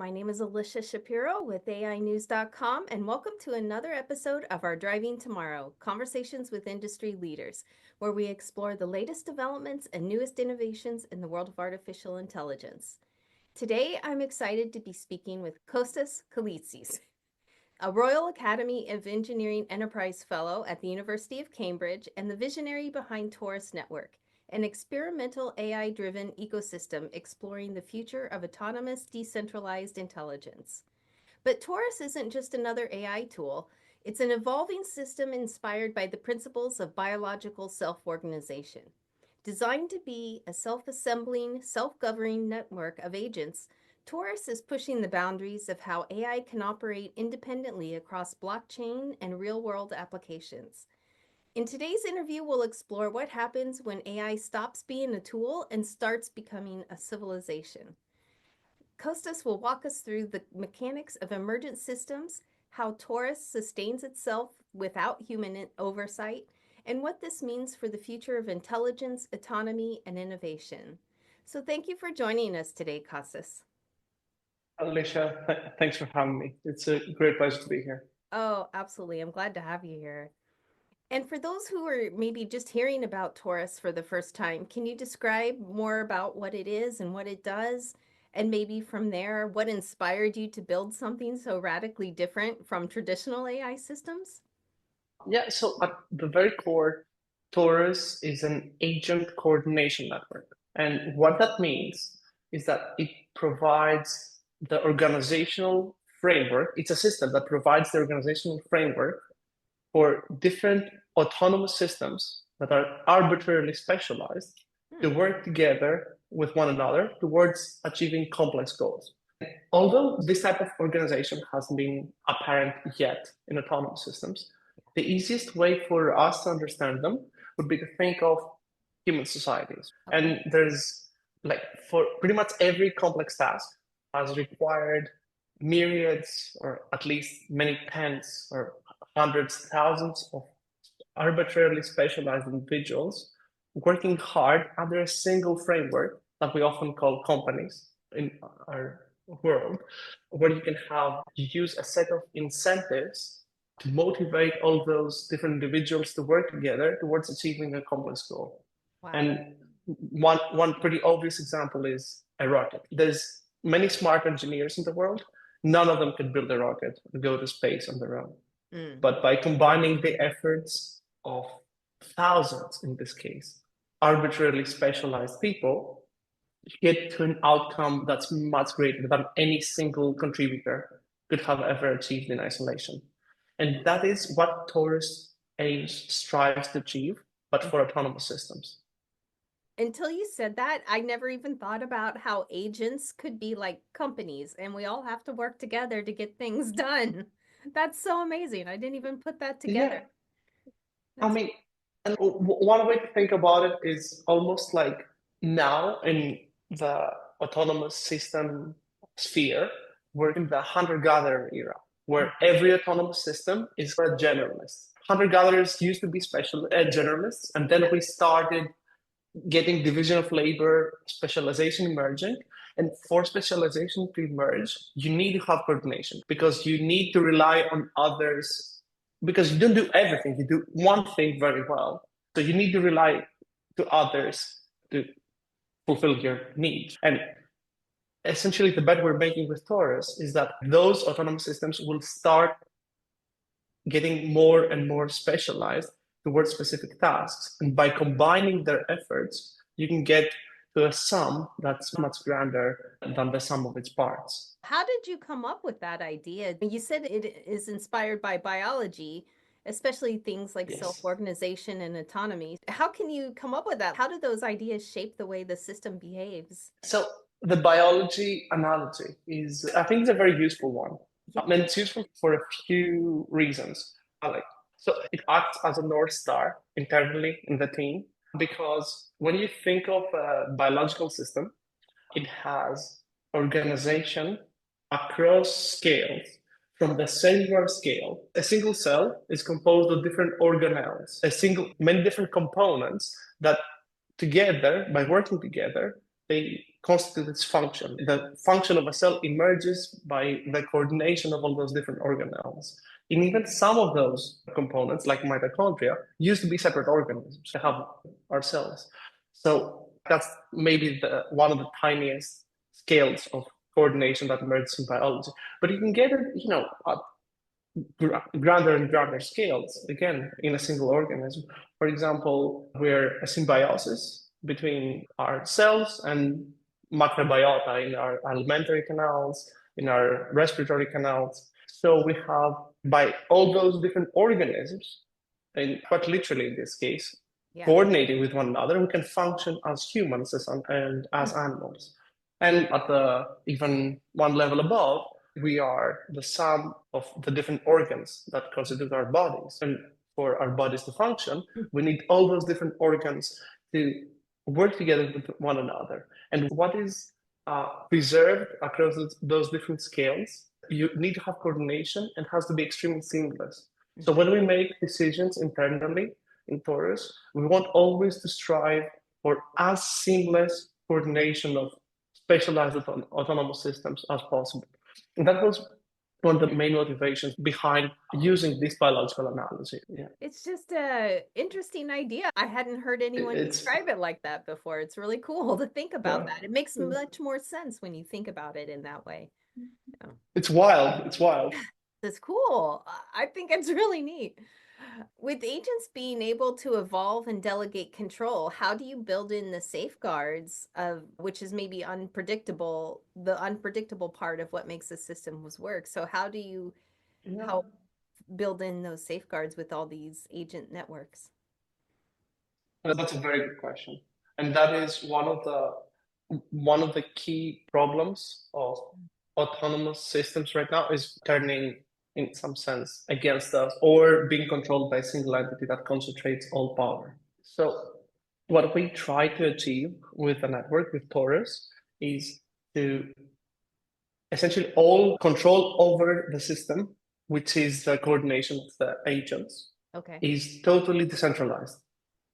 My name is Alicia Shapiro with AInews.com, and welcome to another episode of our Driving Tomorrow, Conversations with Industry Leaders, where we explore the latest developments and newest innovations in the world of artificial intelligence. Today, I'm excited to be speaking with Kostas Kallitsis, a Royal Academy of Engineering Enterprise Fellow at the University of Cambridge and the visionary behind Torus Network, an experimental AI-driven ecosystem exploring the future of autonomous, decentralized intelligence. But Torus isn't just another AI tool. It's an evolving system inspired by the principles of biological self-organization. Designed to be a self-assembling, self-governing network of agents, Torus is pushing the boundaries of how AI can operate independently across blockchain and real-world applications. In today's interview, we'll explore what happens when AI stops being a tool and starts becoming a civilization. Kostas will walk us through the mechanics of emergent systems, how Torus sustains itself without human oversight, and what this means for the future of intelligence, autonomy, and innovation. So thank you for joining us today, Kostas. Alicia, thanks for having me. It's a great pleasure to be here. Oh, absolutely. I'm glad to have you here. And for those who are maybe just hearing about Torus for the first time, can you describe more about what it is and what it does? And maybe from there, what inspired you to build something so radically different from traditional AI systems? Yeah, so at the very core, Torus is an agent coordination network. And what that means is that it provides the organizational framework. It's a system that provides the organizational framework for different autonomous systems that are arbitrarily specialized to work together with one another towards achieving complex goals. Although this type of organization hasn't been apparent yet in autonomous systems, the easiest way for us to understand them would be to think of human societies. Okay. And there's for pretty much every complex task has required myriads, or at least many tens or hundreds, thousands of arbitrarily specialized individuals working hard under a single framework that we often call companies in our world, where you can use a set of incentives to motivate all those different individuals to work together towards achieving a complex goal. Wow. And one pretty obvious example is a rocket. There's many smart engineers in the world. None of them can build a rocket and go to space on their own. But by combining the efforts of thousands, in this case, arbitrarily specialized people, you get to an outcome that's much greater than any single contributor could have ever achieved in isolation. And that is what Torus strives to achieve, but for autonomous systems. Until you said that, I never even thought about how agents could be like companies and we all have to work together to get things done. That's so amazing. I didn't even put that together. Yeah. I mean, and one way to think about it is almost like now in the autonomous system sphere, we're in the hunter-gatherer era, where every autonomous system is for a generalist. Hunter-gatherers used to be generalists, and then we started getting division of labor, specialization emerging. And for specialization to emerge, you need to have coordination because you need to rely on others, because you don't do everything. You do one thing very well. So you need to rely to others to fulfill your needs. And essentially the bet we're making with Torus is that those autonomous systems will start getting more and more specialized towards specific tasks. And by combining their efforts, you can get to a sum that's much grander than the sum of its parts. How did you come up with that idea? You said it is inspired by biology, especially things like self-organization and autonomy. How can you come up with that? How do those ideas shape the way the system behaves? So the biology analogy is, I think, it's a very useful one. Yeah. And it's useful for a few reasons. So it acts as a North Star internally in the team, because when you think of a biological system, it has organization across scales. From the cellular scale, a single cell is composed of different organelles, many different components that together, by working together, they constitute its function. The function of a cell emerges by the coordination of all those different organelles. And even some of those components, like mitochondria, used to be separate organisms to have our cells. So that's maybe one of the tiniest scales of coordination that emerges in biology. But you can get it, at grander and grander scales, again, in a single organism. For example, we're a symbiosis between our cells and macrobiota in our alimentary canals, in our respiratory canals. So we have, by all those different organisms, and quite literally in this case, coordinating with one another, we can function as humans and as animals. And at the even one level above, we are the sum of the different organs that constitute our bodies. And for our bodies to function, we need all those different organs to work together with one another. And what is preserved across those different scales, you need to have coordination and has to be extremely seamless. So when we make decisions internally in Torus, we want always to strive for as seamless coordination of specialized autonomous systems as possible. And that was one of the main motivations behind using this biological analogy. Yeah. It's just an interesting idea. I hadn't heard anyone describe it like that before. It's really cool to think about that. It makes much more sense when you think about it in that way. Yeah. It's wild. It's wild. It's cool. I think it's really neat. With agents being able to evolve and delegate control, how do you build in the safeguards of which is maybe unpredictable, the unpredictable part of what makes the systems work? So how do you help build in those safeguards with all these agent networks? That's a very good question. And that is one of the key problems of autonomous systems right now is turning in some sense against us or being controlled by a single entity that concentrates all power. So what we try to achieve with the network, with Torus, is to essentially all control over the system, which is the coordination of the agents, is totally decentralized.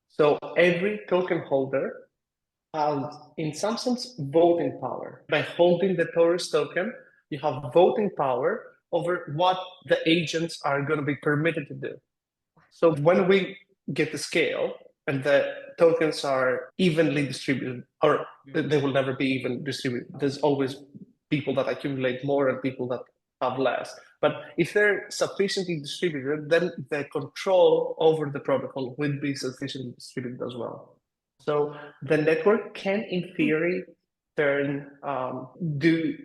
So every token holder has, in some sense, voting power. By holding the Torus token, you have voting power over what the agents are going to be permitted to do. So when we get the scale and the tokens are evenly distributed, or they will never be even distributed, there's always people that accumulate more and people that have less. But if they're sufficiently distributed, then the control over the protocol will be sufficiently distributed as well. So the network can, in theory, do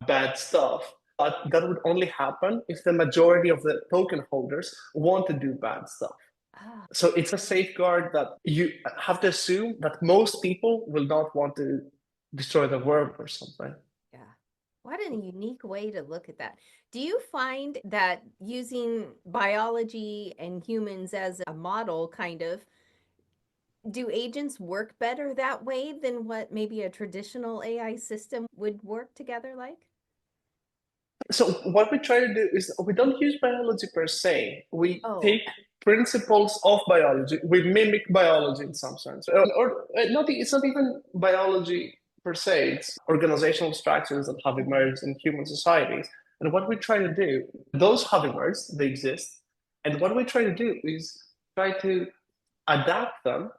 bad stuff. But that would only happen if the majority of the token holders want to do bad stuff. So it's a safeguard that you have to assume that most people will not want to destroy the world or something. Yeah. What a unique way to look at that. Do you find that using biology and humans as a model, do agents work better that way than what maybe a traditional AI system would work together like? So what we try to do is we don't use biology per se. We take principles of biology. We mimic biology in some sense. Or not, it's not even biology per se. It's organizational structures that have emerged in human societies. And what we try to do, those have emerged, they exist. And what we try to do is try to adapt them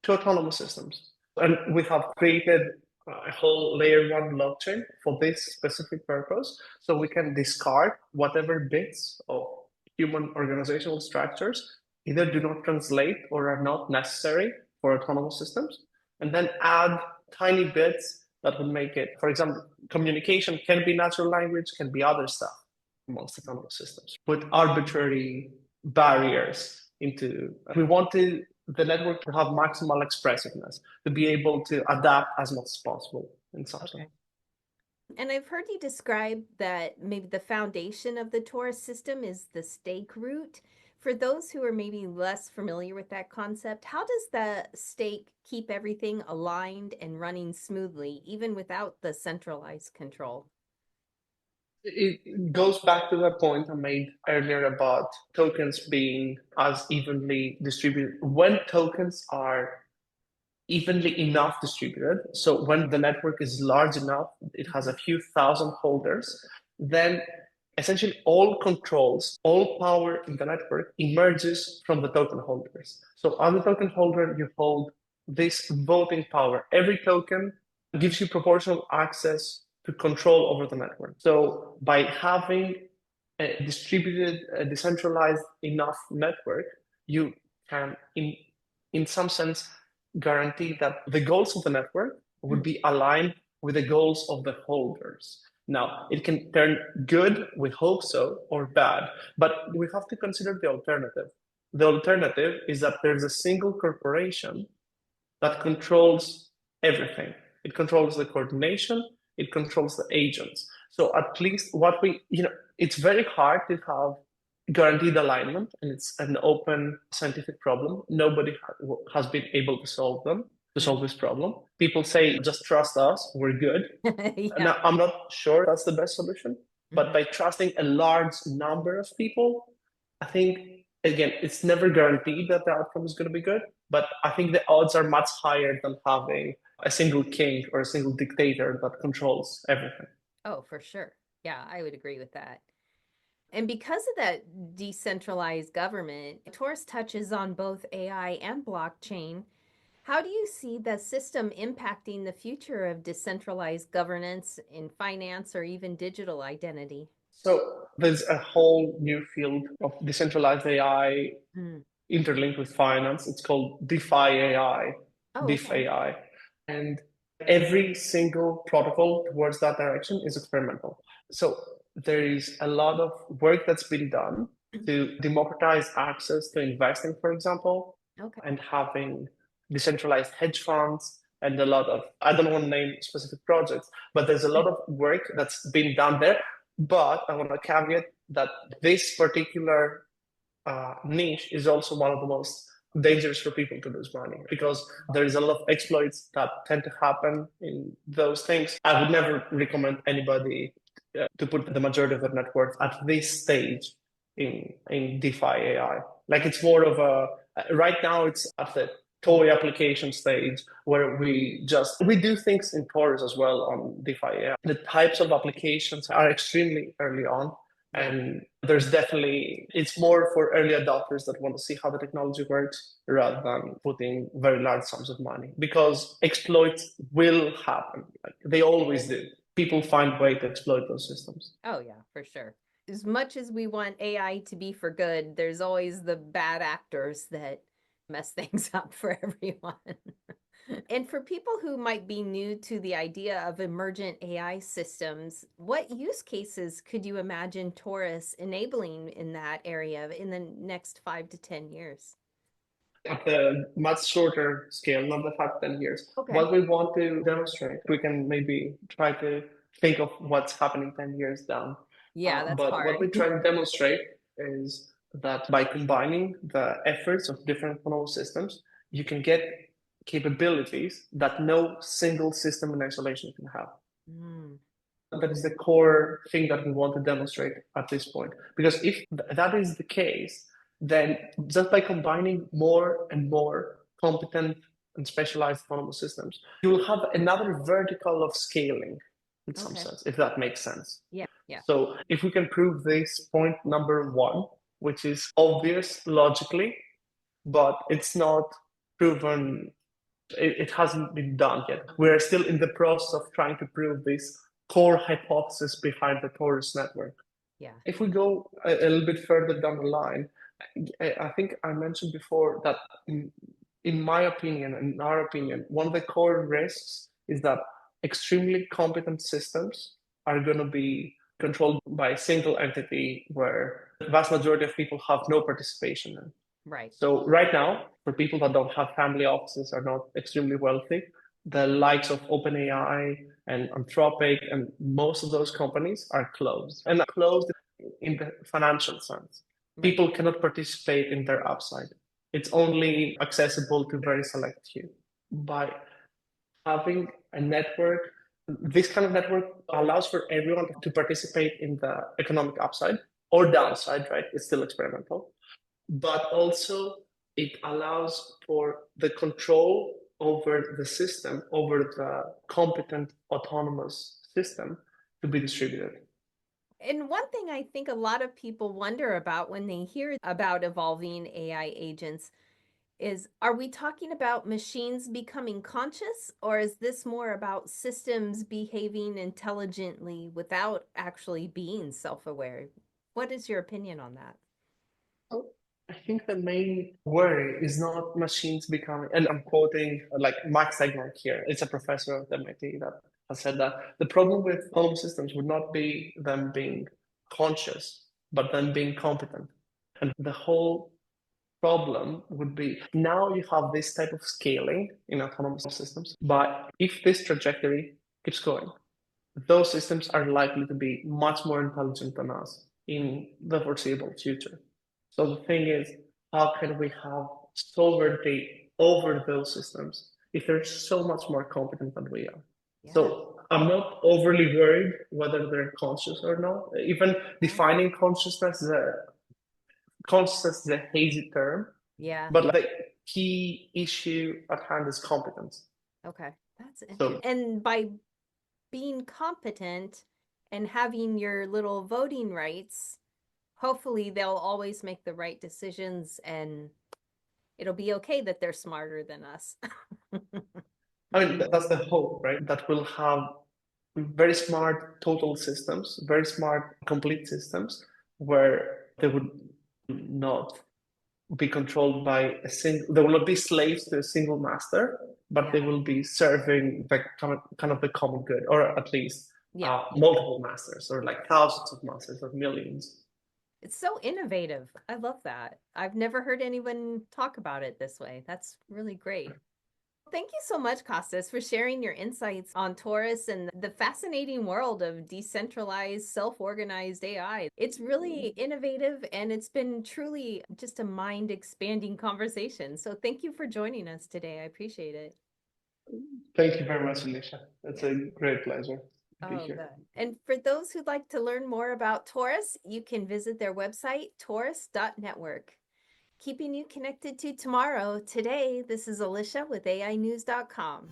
to autonomous systems. And we have created a whole layer one blockchain for this specific purpose. So we can discard whatever bits of human organizational structures either do not translate or are not necessary for autonomous systems, and then add tiny bits that would make it, for example, communication can be natural language, can be other stuff amongst autonomous systems. Put arbitrary barriers into, we want the network to have maximal expressiveness, to be able to adapt as much as possible in some sense. And I've heard you describe that maybe the foundation of the Torus system is the stake root. For those who are maybe less familiar with that concept, how does the stake keep everything aligned and running smoothly, even without the centralized control? It goes back to the point I made earlier about tokens being as evenly distributed. When tokens are evenly enough distributed. So when the network is large enough, it has a few thousand holders, then essentially all controls, all power in the network emerges from the token holders. So on the token holder, you hold this voting power. Every token gives you proportional access to control over the network. So by having a distributed, decentralized enough network, you can, in some sense, guarantee that the goals of the network would be aligned with the goals of the holders. Now, it can turn good, we hope so, or bad, but we have to consider the alternative. The alternative is that there's a single corporation that controls everything. It controls the coordination, it controls the agents. So at least what it's very hard to have guaranteed alignment, and it's an open scientific problem. Nobody has been able to solve this problem. People say, just trust us, we're good. Yeah. Now, I'm not sure that's the best solution, but by trusting a large number of people, I think, again, it's never guaranteed that the outcome is going to be good, but I think the odds are much higher than having a single king or a single dictator that controls everything. Oh, for sure. Yeah, I would agree with that. And because of that decentralized government, Torus touches on both AI and blockchain. How do you see the system impacting the future of decentralized governance in finance or even digital identity? So there's a whole new field of decentralized AI interlinked with finance. It's called DeFi AI, Oh, DeFi okay. AI. And every single protocol towards that direction is experimental. So there is a lot of work that's been done to democratize access to investing, for example, Okay. and having decentralized hedge funds and a lot of, I don't want to name specific projects, but there's a lot of work that's been done there. But I want to caveat that this particular niche is also one of the most dangerous for people to lose money because there is a lot of exploits that tend to happen in those things. I would never recommend anybody to put the majority of their net worth at this stage in DeFi AI. Like it's more of right now it's at the toy application stage where we do things in Torus as well on DeFi AI. The types of applications are extremely early on. And there's definitely, it's more for early adopters that want to see how the technology works rather than putting very large sums of money because exploits will happen. Like they always do. People find way to exploit those systems. Oh, yeah, for sure. As much as we want AI to be for good, there's always the bad actors that mess things up for everyone. And for people who might be new to the idea of emergent AI systems, what use cases could you imagine Torus enabling in that area in the next 5 to 10 years? At the much shorter scale, not the 5 to 10 years. Okay. What we want to demonstrate, we can maybe try to think of what's happening 10 years down. Yeah, that's but hard. what we try to demonstrate is that by combining the efforts of different autonomous systems, you can get capabilities that no single system in isolation can have. That is the core thing that we want to demonstrate at this point. Because if that is the case, then just by combining more and more competent and specialized autonomous systems, you will have another vertical of scaling in some sense, if that makes sense. Yeah. So if we can prove this point number one, which is obvious logically, but it's not proven, it hasn't been done yet. We're still in the process of trying to prove this core hypothesis behind the Torus network. Yeah. If we go a little bit further down the line, I think I mentioned before that in my opinion, in our opinion, one of the core risks is that extremely competent systems are going to be controlled by a single entity where the vast majority of people have no participation in. Right. So right now, for people that don't have family offices, are not extremely wealthy, the likes of OpenAI and Anthropic and most of those companies are closed. And closed in the financial sense. Right. People cannot participate in their upside. It's only accessible to very select few. By having a network, this kind of network allows for everyone to participate in the economic upside or downside, right? It's still experimental. But also it allows for the control over the system, over the competent autonomous system to be distributed. And one thing I think a lot of people wonder about when they hear about evolving AI agents is, are we talking about machines becoming conscious, or is this more about systems behaving intelligently without actually being self-aware? What is your opinion on that? I think the main worry is not machines becoming, and I'm quoting like Max Tegmark here. It's a professor at MIT that has said that the problem with autonomous systems would not be them being conscious, but them being competent. And the whole problem would be now you have this type of scaling in autonomous systems, but if this trajectory keeps going, those systems are likely to be much more intelligent than us in the foreseeable future. So the thing is, how can we have sovereignty over those systems if they're so much more competent than we are? Yeah. So I'm not overly worried whether they're conscious or not. Even defining consciousness is a hazy term. Yeah. But the key issue at hand is competence. Okay. That's interesting. And by being competent and having your little voting rights, hopefully they'll always make the right decisions and it'll be okay that they're smarter than us. I mean, that's the hope, right? That we'll have very smart total systems, very smart complete systems where they would not be controlled by a single, they will not be slaves to a single master, but they will be serving the kind of the common good, or at least multiple masters, or like thousands of masters or millions. It's so innovative. I love that. I've never heard anyone talk about it this way. That's really great. Thank you so much, Kostas, for sharing your insights on Torus and the fascinating world of decentralized, self-organized AI. It's really innovative and it's been truly just a mind-expanding conversation. So thank you for joining us today. I appreciate it. Thank you very much, Alicia. It's a great pleasure to be here. Good. And for those who'd like to learn more about Torus, you can visit their website, torus.network. Keeping you connected to tomorrow. Today, this is Alicia with AInews.com.